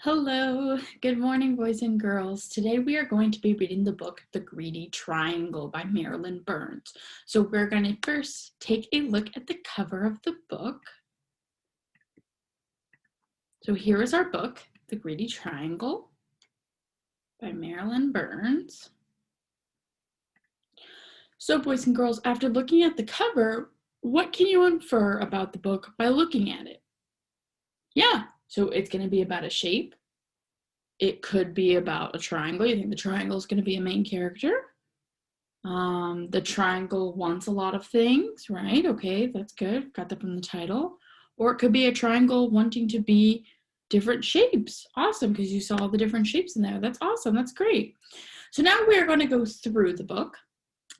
Hello, good morning, boys and girls. Today we are going to be reading the book, The Greedy Triangle by Marilyn Burns. So we're going to first take a look at the cover of the book. So here is our book, The Greedy Triangle by Marilyn Burns. So boys and girls, after looking at the cover, what can you infer about the book by looking at it? Yeah, so it's going to be about a shape. It could be about a triangle. You think the triangle is going to be a main character? The triangle wants a lot of things, right? Okay, that's good. Got that from the title. Or it could be a triangle wanting to be different shapes. Awesome, because you saw all the different shapes in there. That's awesome. That's great. So now we're going to go through the book,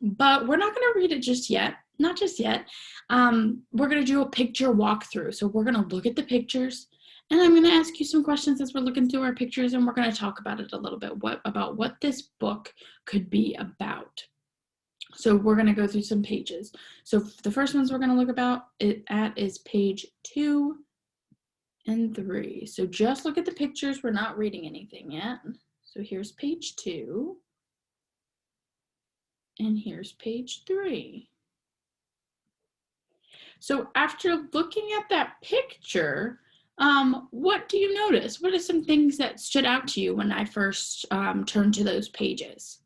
but we're not going to read it just yet. Not just yet. We're going to do a picture walkthrough. So we're going to look at the pictures, and I'm going to ask you some questions as we're looking through our pictures, and we're going to talk about it a little bit, about what this book could be about. So we're going to go through some pages. So the first ones we're going to look at is page 2 and 3. So just look at the pictures. We're not reading anything yet. So here's page 2. And here's page 3. So after looking at that picture, what do you notice? What are some things that stood out to you when I first turned to those pages?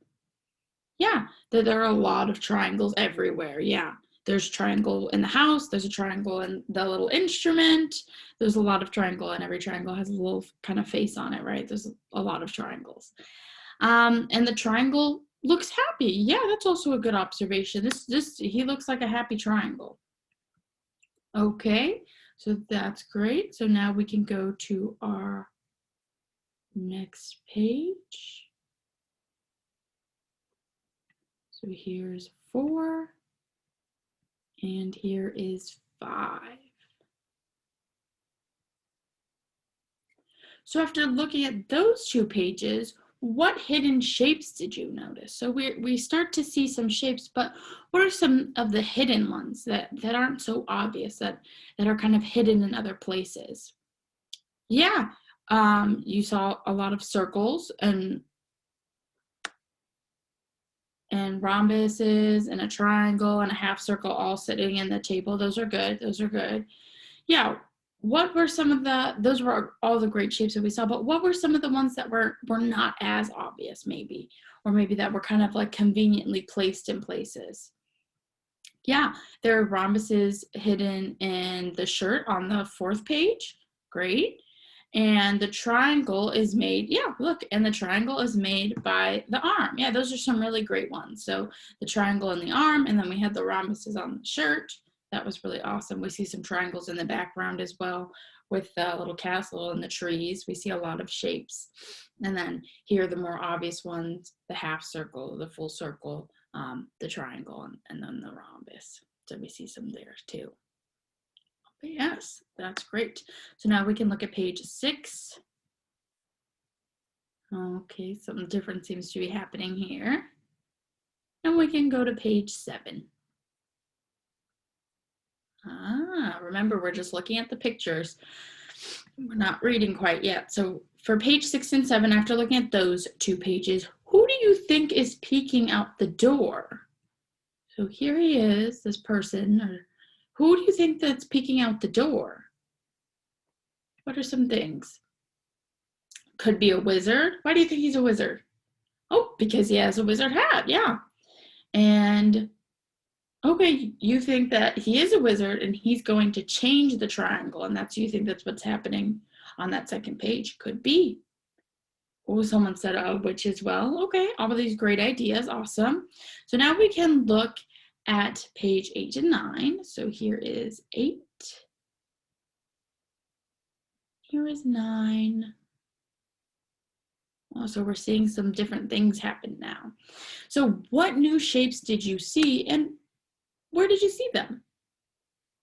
Yeah, there are a lot of triangles everywhere. Yeah, there's a triangle in the house. There's a triangle in the little instrument. There's a lot of triangle, and every triangle has a little kind of face on it, right? There's a lot of triangles. And the triangle looks happy. Yeah, that's also a good observation. He looks like a happy triangle. Okay, so that's great. So now we can go to our next page. So here's 4, and here is 5. So after looking at those 2 pages, what hidden shapes did you notice? So we start to see some shapes, but what are some of the hidden ones that aren't so obvious, that are kind of hidden in other places? Yeah, you saw a lot of circles and rhombuses and a triangle and a half circle all sitting in the table. Those are good. Those are good. Yeah. What were some of those were all the great shapes that we saw, but what were some of the ones that were not as obvious, maybe, or maybe that were kind of like conveniently placed in places? Yeah, there are rhombuses hidden in the shirt on the 4th page. Great. And the triangle is made, yeah, look, and the triangle is made by the arm. Yeah, those are some really great ones. So the triangle in the arm, and then we had the rhombuses on the shirt. That was really awesome. We see some triangles in the background as well, with the little castle and the trees. We see a lot of shapes. And then here are the more obvious ones, the half circle, the full circle, the triangle, and then the rhombus. So we see some there too. But yes, that's great. So now we can look at page 6. Okay, something different seems to be happening here. And we can go to page 7. Remember, we're just looking at the pictures. We're not reading quite yet. So for page 6 and 7, after looking at those 2 pages, who do you think is peeking out the door? So here he is, this person, or who do you think that's peeking out the door? What are some things? Could be a wizard. Why do you think he's a wizard? Oh, because he has a wizard hat, yeah. And okay, you think that he is a wizard and he's going to change the triangle, and you think that's what's happening on that 2nd page. Could be. Oh, someone said a witch as well. Okay, all of these great ideas, awesome. So now we can look at page 8 and 9. So here is 8. Here is 9. Oh, so we're seeing some different things happen now. So what new shapes did you see, and where did you see them?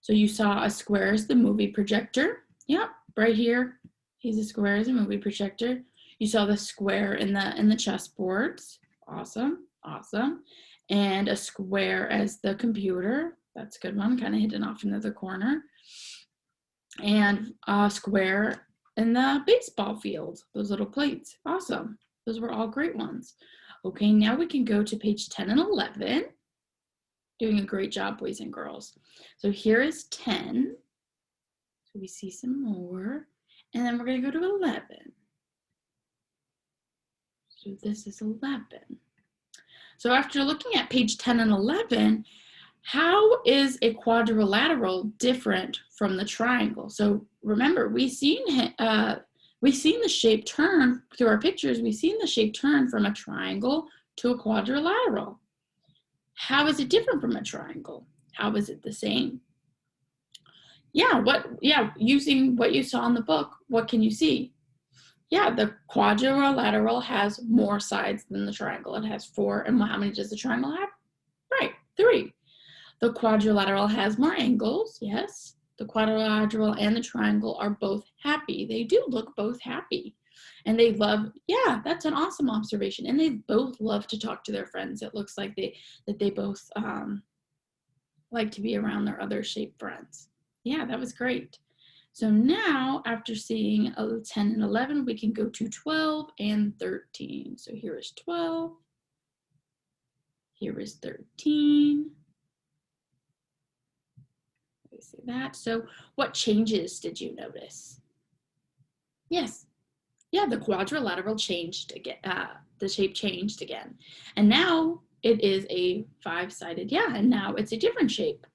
So you saw a square as the movie projector. Yep, right here. He's a square as a movie projector. You saw the square in the chessboards. Awesome, awesome. And a square as the computer. That's a good one, kind of hidden off in the corner. And a square in the baseball field, those little plates. Awesome. Those were all great ones. Okay, now we can go to page 10 and 11. Doing a great job, boys and girls. So here is 10. So we see some more. And then we're going to go to 11. So this is 11. So after looking at page 10 and 11, how is a quadrilateral different from the triangle? So remember, we've seen the shape turn through our pictures. We've seen the shape turn from a triangle to a quadrilateral. How is it different from a triangle? How is it the same? Using what you saw in the book, what can you see? Yeah, the quadrilateral has more sides than the triangle. It has 4, and how many does the triangle have? Right, 3. The quadrilateral has more angles, yes. The quadrilateral and the triangle are both happy. They do look both happy. And they love, yeah, that's an awesome observation. And they both love to talk to their friends. It looks like they both like to be around their other shaped friends. Yeah, that was great. So now, after seeing 10 and 11, we can go to 12 and 13. So here is 12. Here is 13. We see that. So what changes did you notice? Yes. Yeah, the quadrilateral changed again. The shape changed again. And now it is a 5-sided, yeah, and now it's a different shape.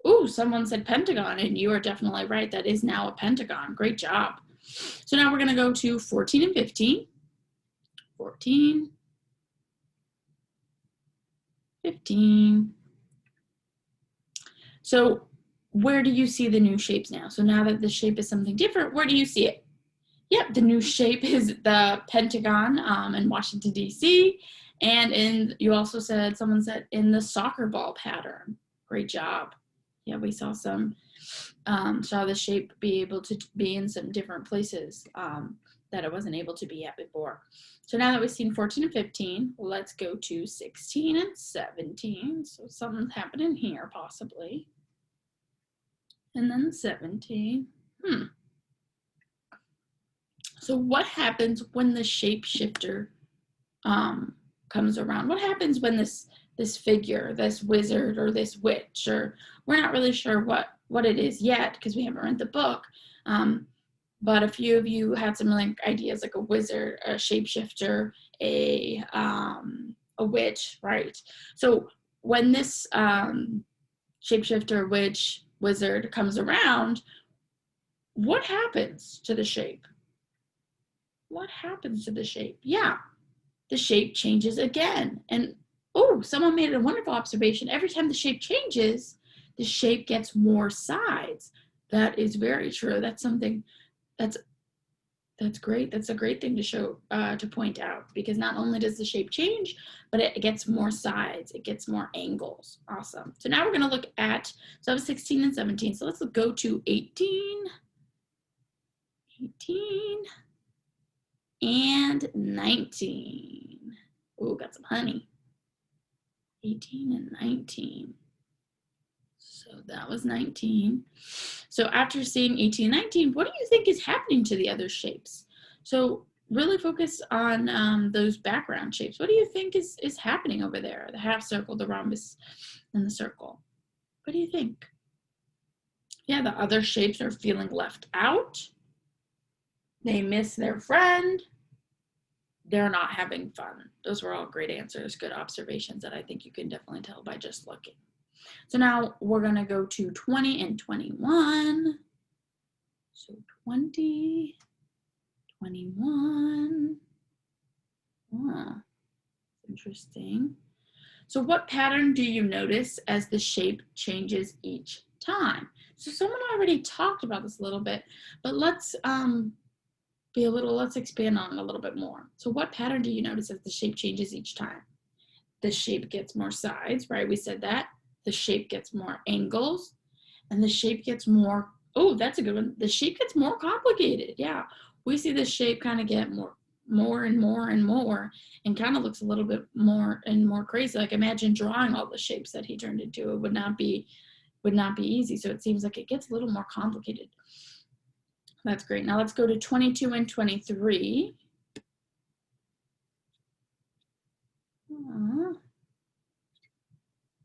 Ooh, someone said pentagon, and you are definitely right. That is now a pentagon. Great job. So now we're going to go to 14 and 15. 14, 15. So where do you see the new shapes now? So now that the shape is something different, where do you see it? Yep, the new shape is the pentagon in Washington, D.C. And you also said, someone said, in the soccer ball pattern. Great job. Yeah, we saw saw the shape be able to be in some different places that it wasn't able to be at before. So now that we've seen 14 and 15, let's go to 16 and 17. So something's happening here possibly. And then 17. So what happens when the shapeshifter comes around? What happens when this figure, this wizard or this witch, or we're not really sure what it is yet because we haven't read the book, but a few of you had some ideas like a wizard, a shapeshifter, a witch, right? So when this shapeshifter, witch, wizard comes around, what happens to the shape? What happens to the shape? Yeah, the shape changes again. And oh, someone made a wonderful observation. Every time the shape changes, the shape gets more sides. That is very true. That's something that's great. That's a great thing to show, to point out, because not only does the shape change, but it gets more sides. It gets more angles. Awesome. So now we're going to look at, so that was 16 and 17. So let's go to 18. 18. And 19. Oh, got some honey. 18 and 19. So that was 19. So after seeing 18 and 19, what do you think is happening to the other shapes? So really focus on those background shapes. What do you think is happening over there? The half circle, the rhombus, and the circle. What do you think? Yeah, the other shapes are feeling left out. They miss their friend. They're not having fun. Those were all great answers, good observations that I think you can definitely tell by just looking. So now we're going to go to 20 and 21. So 20, 21. Interesting. So what pattern do you notice as the shape changes each time? So someone already talked about this a little bit, but let's let's expand on it a little bit more. So what pattern do you notice as the shape changes each time? The shape gets more sides, right? We said that. The shape gets more angles, and the shape gets more, oh, that's a good one. The shape gets more complicated. Yeah, we see the shape kind of get more and more and more, and kind of looks a little bit more and more crazy. Like imagine drawing all the shapes that he turned into. It would not be easy. So it seems like it gets a little more complicated. That's great. Now let's go to 22 and 23.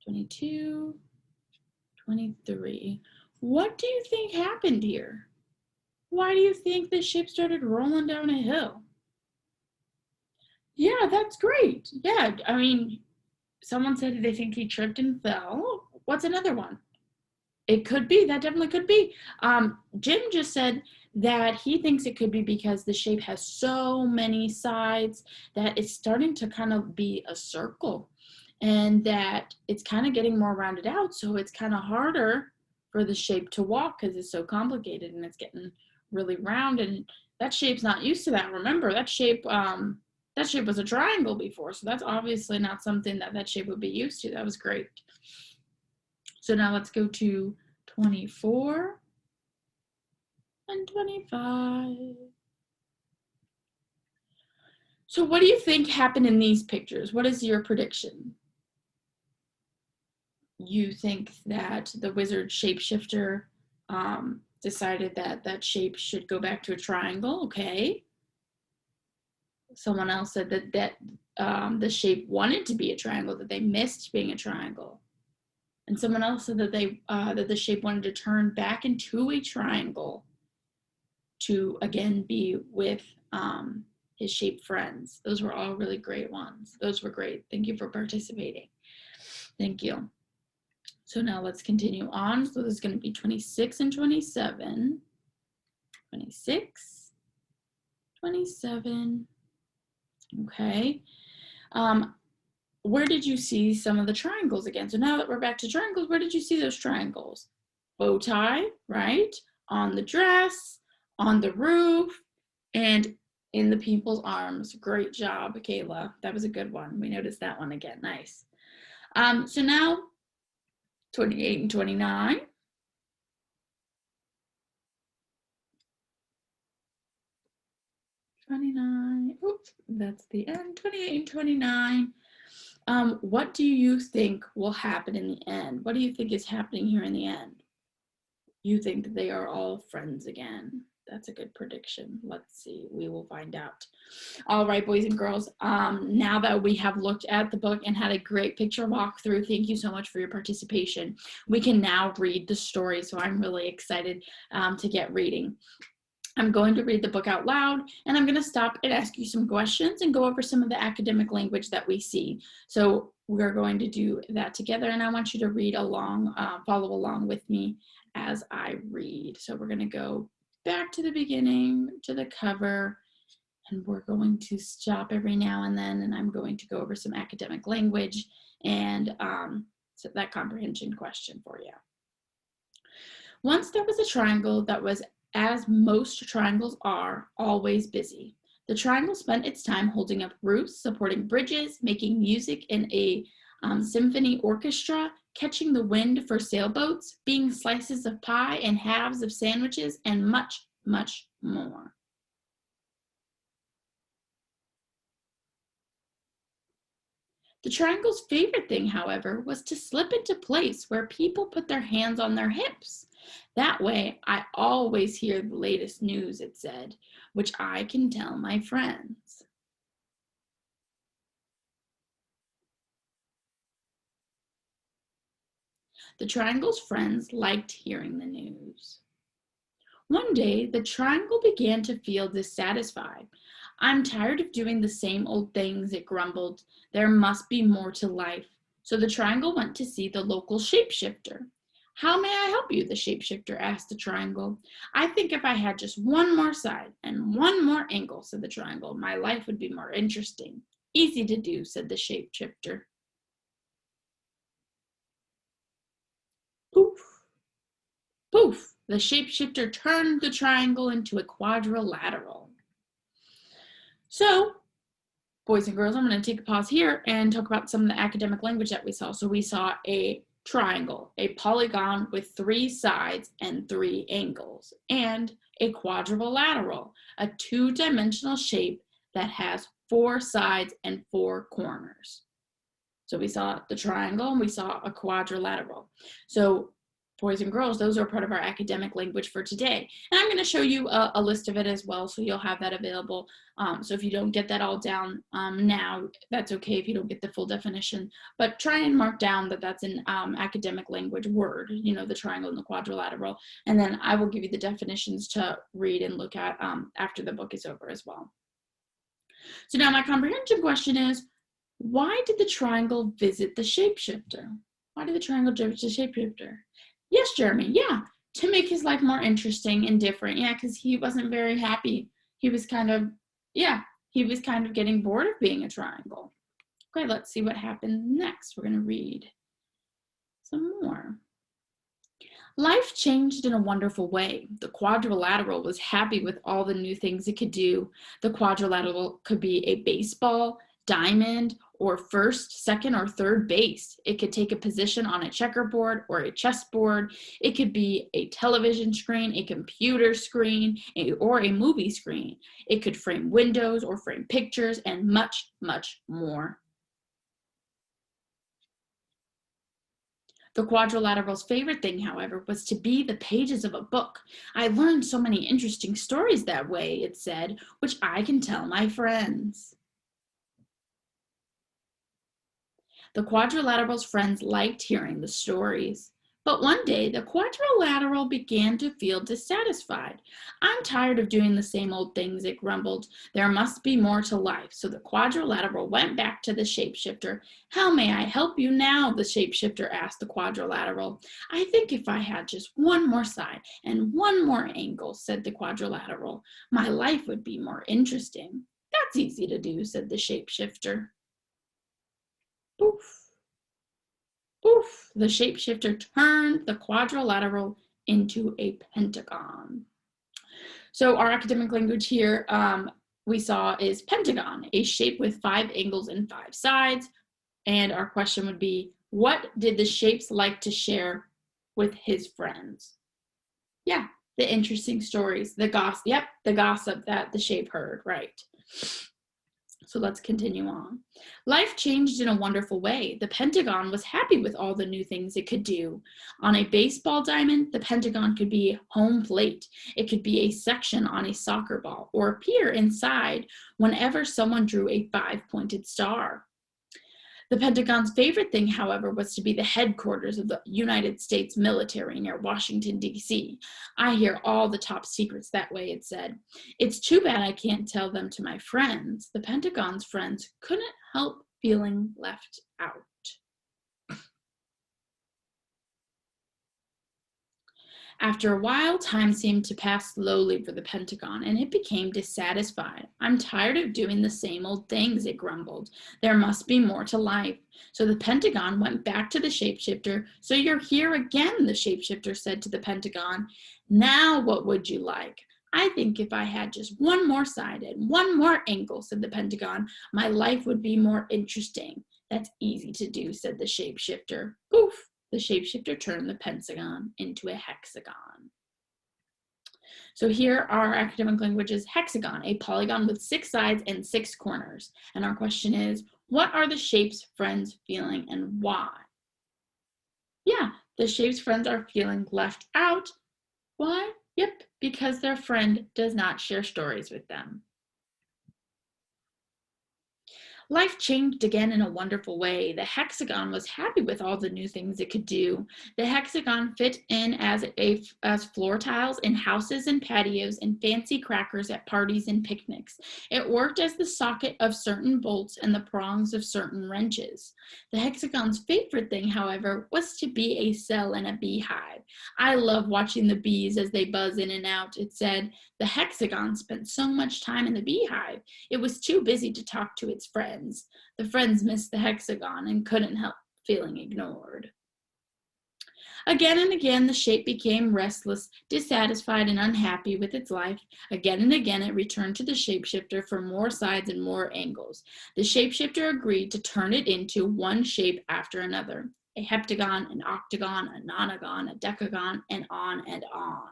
22, 23. What do you think happened here? Why do you think the ship started rolling down a hill? Yeah, that's great. Yeah, I mean, someone said they think he tripped and fell. What's another one? It could be. That definitely could be. Jim just said that he thinks it could be because the shape has so many sides that it's starting to kind of be a circle, and that it's kind of getting more rounded out. So it's kind of harder for the shape to walk because it's so complicated and it's getting really round. And that shape's not used to that. Remember, that shape was a triangle before. So that's obviously not something that shape would be used to. That was great. So now let's go to 24 and 25. So what do you think happened in these pictures? What is your prediction? You think that the wizard shapeshifter decided that shape should go back to a triangle, okay? Someone else said that the shape wanted to be a triangle, that they missed being a triangle. And someone else said that that the shape wanted to turn back into a triangle to again be with his shape friends. Those were all really great ones. Those were great. Thank you for participating. Thank you. So now let's continue on. So this is going to be 26 and 27. 26, 27. Okay. Where did you see some of the triangles again? So now that we're back to triangles, where did you see those triangles? Bow tie, right? On the dress, on the roof, and in the people's arms. Great job, Kayla. That was a good one. We noticed that one again. Nice. So now 28 and 29. 29. Oops, that's the end. 28 and 29. What do you think will happen in the end? What do you think is happening here in the end? You think that they are all friends again. That's a good prediction. Let's see. We will find out. All right, boys and girls. Now that we have looked at the book and had a great picture walkthrough, thank you so much for your participation. We can now read the story, so I'm really excited to get reading. I'm going to read the book out loud, and I'm going to stop and ask you some questions and go over some of the academic language that we see. So we're going to do that together, and I want you to read along, follow along with me as I read. So we're going to go back to the beginning, to the cover, and we're going to stop every now and then, and I'm going to go over some academic language and so that comprehension question for you. Once there was a triangle that was, as most triangles are, always busy. The triangle spent its time holding up roofs, supporting bridges, making music in a symphony orchestra, catching the wind for sailboats, being slices of pie and halves of sandwiches, and much, much more. The triangle's favorite thing, however, was to slip into place where people put their hands on their hips. That way, I always hear the latest news, it said, which I can tell my friends. The triangle's friends liked hearing the news. One day, the triangle began to feel dissatisfied. I'm tired of doing the same old things, it grumbled. There must be more to life. So the triangle went to see the local shapeshifter. How may I help you? The shapeshifter asked the triangle. I think if I had just one more side and one more angle, said the triangle, my life would be more interesting. Easy to do, said the shapeshifter. Poof, poof. The shapeshifter turned the triangle into a quadrilateral. So, boys and girls, I'm going to take a pause here and talk about some of the academic language that we saw. So we saw a triangle, a polygon with 3 sides and 3 angles, and a quadrilateral, a 2-dimensional shape that has 4 sides and 4 corners. So we saw the triangle and we saw a quadrilateral. So boys and girls, those are part of our academic language for today. And I'm going to show you a list of it as well, so you'll have that available. So if you don't get that all down now, that's okay if you don't get the full definition, but try and mark down that that's an academic language word, you know, the triangle and the quadrilateral. And then I will give you the definitions to read and look at after the book is over as well. So now my comprehension question is, why did the triangle visit the shapeshifter? Why did the triangle visit the shapeshifter? Yes, Jeremy, yeah, to make his life more interesting and different. Yeah, because he wasn't very happy. He was kind of, he was kind of getting bored of being a triangle. Okay, let's see what happened next. We're going to read some more. Life changed in a wonderful way. The quadrilateral was happy with all the new things it could do. The quadrilateral could be a baseball, diamond, or first, second, or third base. It could take a position on a checkerboard or a chessboard. It could be a television screen, a computer screen, or a movie screen. It could frame windows or frame pictures, and much, much more. The quadrilateral's favorite thing, however, was to be the pages of a book. I learned so many interesting stories that way, it said, which I can tell my friends. The quadrilateral's friends liked hearing the stories. But one day, the quadrilateral began to feel dissatisfied. I'm tired of doing the same old things, it grumbled. There must be more to life. So the quadrilateral went back to the shapeshifter. How may I help you now? The shapeshifter asked the quadrilateral. I think if I had just one more side and one more angle, said the quadrilateral, my life would be more interesting. That's easy to do, said the shapeshifter. Poof. Poof, the shapeshifter turned the quadrilateral into a pentagon. So our academic language here we saw is pentagon, a shape with 5 angles and 5 sides. And our question would be, what did the shapes like to share with his friends? Yeah, the interesting stories, the gossip, the gossip that the shape heard, right? So let's continue on. Life changed in a wonderful way. The pentagon was happy with all the new things it could do. On a baseball diamond, the pentagon could be home plate. It could be a section on a soccer ball or appear inside whenever someone drew a 5-pointed star. The Pentagon's favorite thing, however, was to be the headquarters of the United States military near Washington, D.C. I hear all the top secrets that way, it said. It's too bad I can't tell them to my friends. The Pentagon's friends couldn't help feeling left out. After a while, time seemed to pass slowly for the Pentagon, and it became dissatisfied. I'm tired of doing the same old things, it grumbled. There must be more to life. So the Pentagon went back to the shapeshifter. So you're here again, the shapeshifter said to the Pentagon. Now what would you like? I think if I had just one more side and one more angle, said the Pentagon, my life would be more interesting. That's easy to do, said the shapeshifter. Poof! The shapeshifter turned the pentagon into a hexagon. So here our academic language is hexagon, a polygon with 6 sides and 6 corners. And our question is, what are the shape's friends feeling and why? Yeah, the shape's friends are feeling left out. Why? Yep, because their friend does not share stories with them. Life changed again in a wonderful way. The hexagon was happy with all the new things it could do. The hexagon fit in as floor tiles in houses and patios and fancy crackers at parties and picnics. It worked as the socket of certain bolts and the prongs of certain wrenches. The hexagon's favorite thing, however, was to be a cell in a beehive. I love watching the bees as they buzz in and out, it said. The hexagon spent so much time in the beehive. It was too busy to talk to its friends. The friends missed the hexagon and couldn't help feeling ignored. Again and again, the shape became restless, dissatisfied, and unhappy with its life. Again and again, it returned to the shapeshifter for more sides and more angles. The shapeshifter agreed to turn it into one shape after another, a heptagon, an octagon, a nonagon, a decagon, and on and on.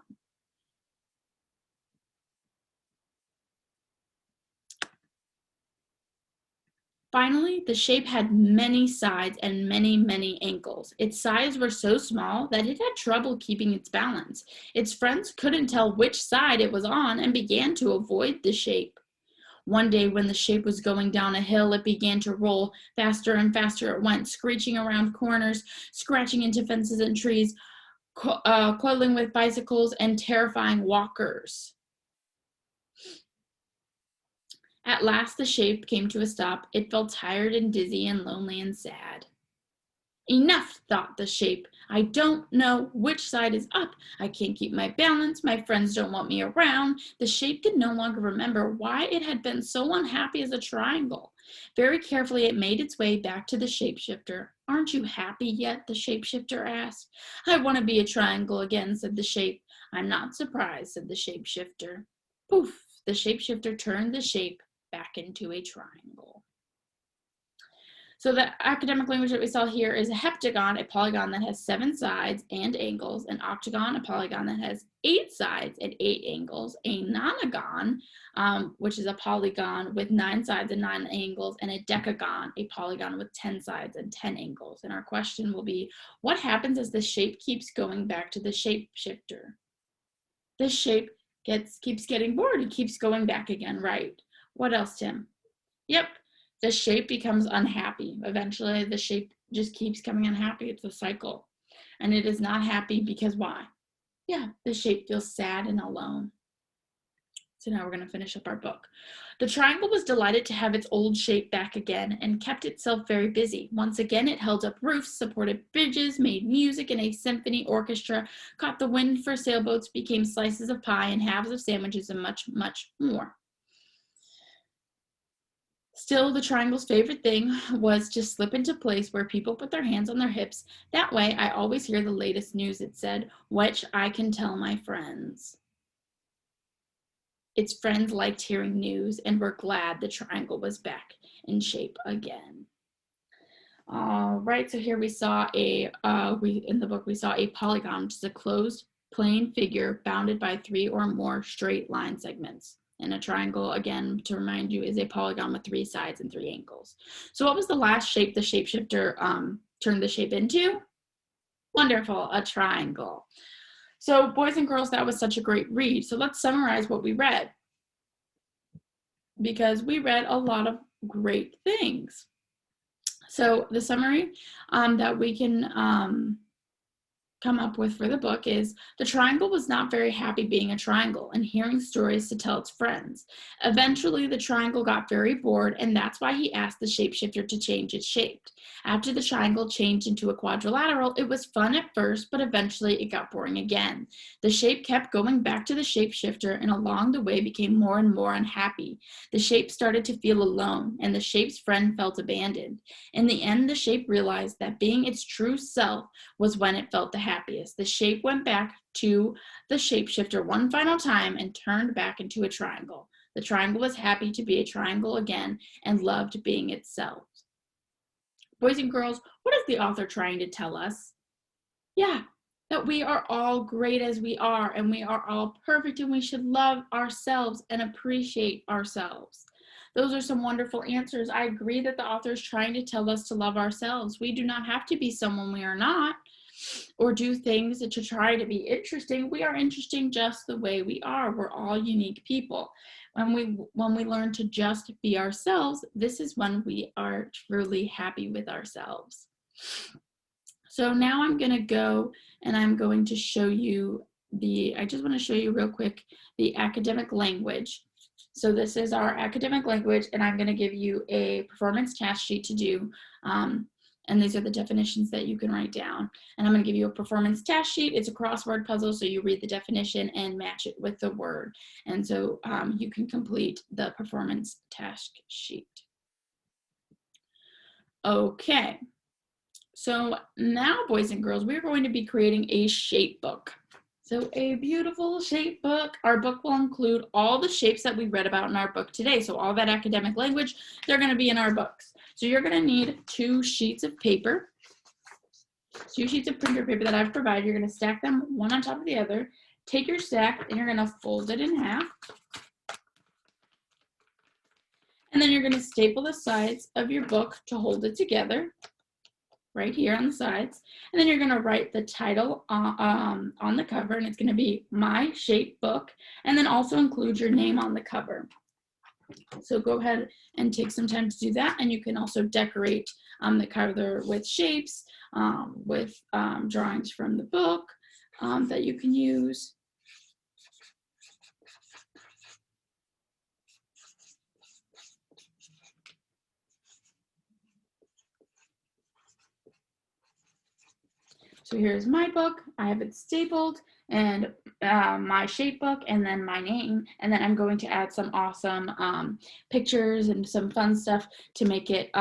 Finally, the shape had many sides and many, many angles. Its sides were so small that it had trouble keeping its balance. Its friends couldn't tell which side it was on and began to avoid the shape. One day when the shape was going down a hill, it began to roll. Faster and faster it went, screeching around corners, scratching into fences and trees, coiling with bicycles and terrifying walkers. At last the shape came to a stop. It felt tired and dizzy and lonely and sad. Enough, thought the shape. I don't know which side is up. I can't keep my balance. My friends don't want me around. The shape could no longer remember why it had been so unhappy as a triangle. Very carefully, it made its way back to the shapeshifter. Aren't you happy yet? The shapeshifter asked. I want to be a triangle again, said the shape. I'm not surprised, said the shapeshifter. Poof, the shapeshifter turned the shape back into a triangle. So the academic language that we saw here is a heptagon, a polygon that has 7 sides and angles, an octagon, a polygon that has 8 sides and 8 angles, a nonagon, which is a polygon with 9 sides and 9 angles, and a decagon, a polygon with 10 sides and 10 angles. And our question will be, what happens as the shape keeps going back to the shapeshifter? The shape keeps getting bored. It keeps going back again, right? What else, Tim? Yep. The shape becomes unhappy. Eventually, the shape just keeps coming unhappy. It's a cycle. And it is not happy because why? Yeah, the shape feels sad and alone. So now we're going to finish up our book. The triangle was delighted to have its old shape back again and kept itself very busy. Once again, it held up roofs, supported bridges, made music in a symphony orchestra, caught the wind for sailboats, became slices of pie and halves of sandwiches, and much, much more. Still, the triangle's favorite thing was to slip into place where people put their hands on their hips. That way, I always hear the latest news, it said, which I can tell my friends. Its friends liked hearing news and were glad the triangle was back in shape again. All right, so here we saw in the book, we saw a polygon, which is a closed plane figure bounded by 3 or more straight line segments. And a triangle, again, to remind you, is a polygon with 3 sides and 3 angles. So what was the last shape the shapeshifter turned the shape into? Wonderful, a triangle. So boys and girls, that was such a great read. So let's summarize what we read, because we read a lot of great things. So the summary that we can come up with for the book is, the triangle was not very happy being a triangle and hearing stories to tell its friends. Eventually, the triangle got very bored, and that's why he asked the shapeshifter to change its shape. After the triangle changed into a quadrilateral, it was fun at first, but eventually it got boring again. The shape kept going back to the shapeshifter, and along the way became more and more unhappy. The shape started to feel alone, and the shape's friend felt abandoned. In the end, the shape realized that being its true self was when it felt the happiest. The shape went back to the shapeshifter one final time and turned back into a triangle. The triangle was happy to be a triangle again and loved being itself. Boys and girls, what is the author trying to tell us? Yeah, that we are all great as we are, and we are all perfect, and we should love ourselves and appreciate ourselves. Those are some wonderful answers. I agree that the author is trying to tell us to love ourselves. We do not have to be someone we are not, or do things to try to be interesting. We are interesting just the way we are. We're all unique people. When we learn to just be ourselves, this is when we are truly happy with ourselves. So now I'm going to go and I'm going to show you I just want to show you real quick the academic language. So this is our academic language, and I'm going to give you a performance task sheet to do. And these are the definitions that you can write down. And I'm going to give you a performance task sheet. It's a crossword puzzle, so you read the definition and match it with the word. And so you can complete the performance task sheet. Okay. So now, boys and girls, we're going to be creating a shape book. So a beautiful shape book. Our book will include all the shapes that we read about in our book today. So all that academic language, they're going to be in our books. So you're going to need 2 sheets of paper, 2 sheets of printer paper that I've provided. You're going to stack them one on top of the other. Take your stack and you're going to fold it in half. And then you're going to staple the sides of your book to hold it together, right here on the sides. And then you're going to write the title on the cover, and it's going to be My Shape Book, and then also include your name on the cover. So go ahead and take some time to do that, and you can also decorate the cover with shapes, with drawings from the book that you can use. So here's my book. I have it stapled, and my shape book, and then my name. And then I'm going to add some awesome pictures and some fun stuff to make it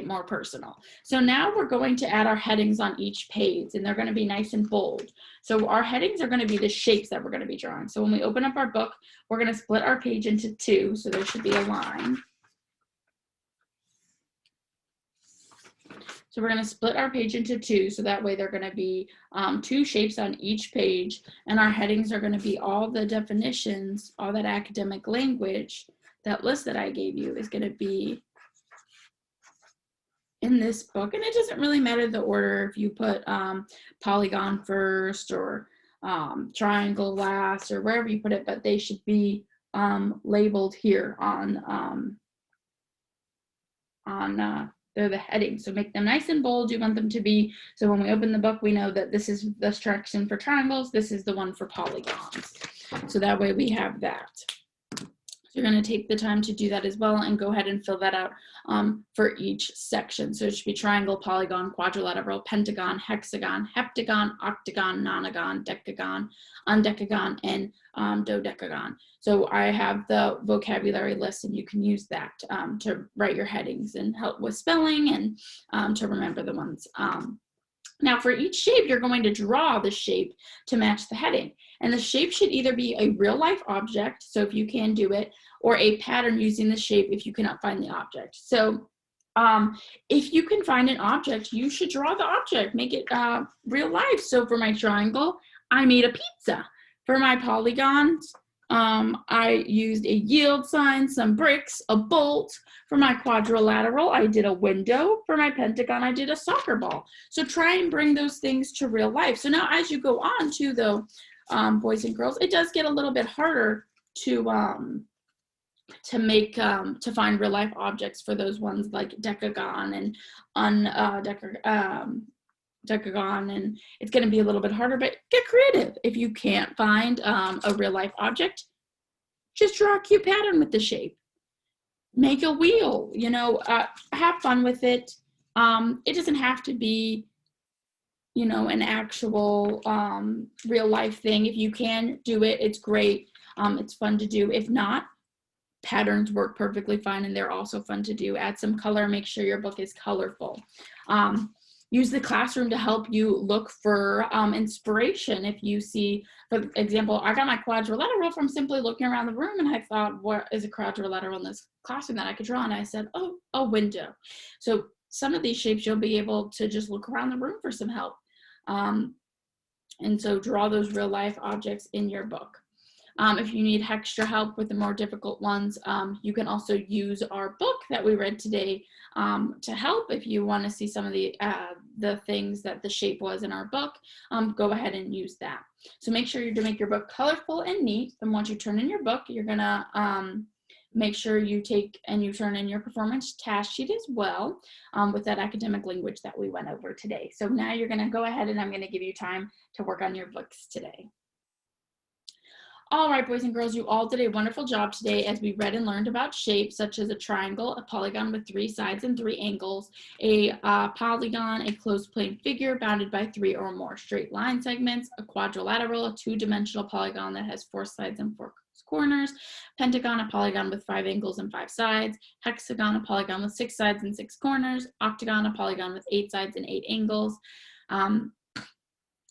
more personal. So now we're going to add our headings on each page, and they're going to be nice and bold. So our headings are going to be the shapes that we're going to be drawing. So when we open up our book, we're going to split our page into two, so there should be a line. So we're going to split our page into two, so that way they're going to be two shapes on each page, and our headings are going to be all the definitions, all that academic language. That list that I gave you is going to be in this book, and it doesn't really matter the order if you put polygon first or triangle last or wherever you put it, but they should be labeled here on they're the headings. So make them nice and bold. You want them to be, so when we open the book, we know that this is the section for triangles, this is the one for polygons. So that way we have that. So you're going to take the time to do that as well, and go ahead and fill that out for each section. So it should be triangle, polygon, quadrilateral, pentagon, hexagon, heptagon, octagon, nonagon, decagon, undecagon, and dodecagon. So I have the vocabulary list, and you can use that to write your headings and help with spelling and to remember the ones. Now for each shape, you're going to draw the shape to match the heading. And the shape should either be a real life object, so if you can do it, or a pattern using the shape if you cannot find the object. So if you can find an object, you should draw the object, make it real life. So for my triangle, I made a pizza. For my polygons, I used a yield sign, some bricks, a bolt. For my quadrilateral, I did a window. For my pentagon, I did a soccer ball. So try and bring those things to real life. So now as you go on to the boys and girls, it does get a little bit harder to find real life objects for those ones like decagon and decagon, and it's going to be a little bit harder, but get creative. If you can't find a real life object, just draw a cute pattern with the shape. Make a wheel, have fun with it. It doesn't have to be, an actual real life thing. If you can do it, it's great. It's fun to do. If not, patterns work perfectly fine, and they're also fun to do. Add some color, make sure your book is colorful. Use the classroom to help you look for inspiration. If you see, for example, I got my quadrilateral from simply looking around the room, and I thought, what is a quadrilateral in this classroom that I could draw? And I said, oh, a window. So some of these shapes, you'll be able to just look around the room for some help. And so draw those real life objects in your book. If you need extra help with the more difficult ones, you can also use our book that we read today to help. If you want to see some of the things that the shape was in our book, go ahead and use that. So make sure you make your book colorful and neat. And once you turn in your book, you're gonna make sure you take and you turn in your performance task sheet as well with that academic language that we went over today. So now you're gonna go ahead, and I'm gonna give you time to work on your books today. All right, boys and girls, you all did a wonderful job today as we read and learned about shapes such as a triangle, a polygon with 3 sides and 3 angles, a polygon, a closed plane figure bounded by 3 or more straight line segments, a quadrilateral, a 2-dimensional polygon that has 4 sides and 4 corners, pentagon, a polygon with 5 angles and 5 sides, hexagon, a polygon with 6 sides and 6 corners, octagon, a polygon with 8 sides and 8 angles,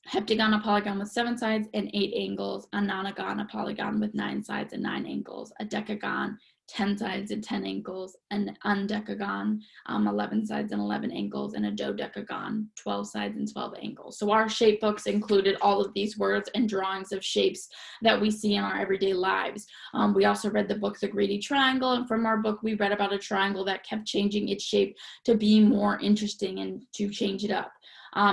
heptagon, a polygon with 7 sides and 8 angles, a nonagon, a polygon with 9 sides and 9 angles, a decagon, 10 sides and 10 angles, an undecagon, 11 sides and 11 angles, and a dodecagon, 12 sides and 12 angles. So our shape books included all of these words and drawings of shapes that we see in our everyday lives. We also read the book, The Greedy Triangle, and from our book, we read about a triangle that kept changing its shape to be more interesting and to change it up.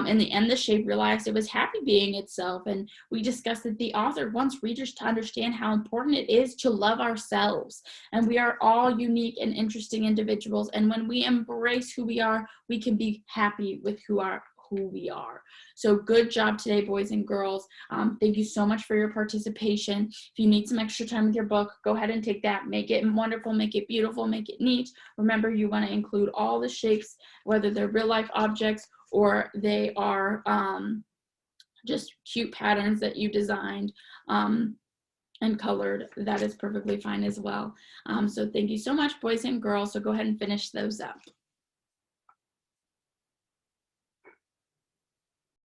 In the end, the shape realized it was happy being itself, and we discussed that the author wants readers to understand how important it is to love ourselves, and we are all unique and interesting individuals, and when we embrace who we are, we can be happy with who we are. So good job today, boys and girls. Thank you so much for your participation. If you need some extra time with your book, go ahead and take that. Make it wonderful, make it beautiful, make it neat. Remember, you want to include all the shapes, whether they're real life objects or they are just cute patterns that you designed and colored. That is perfectly fine as well. So thank you so much, boys and girls. So go ahead and finish those up.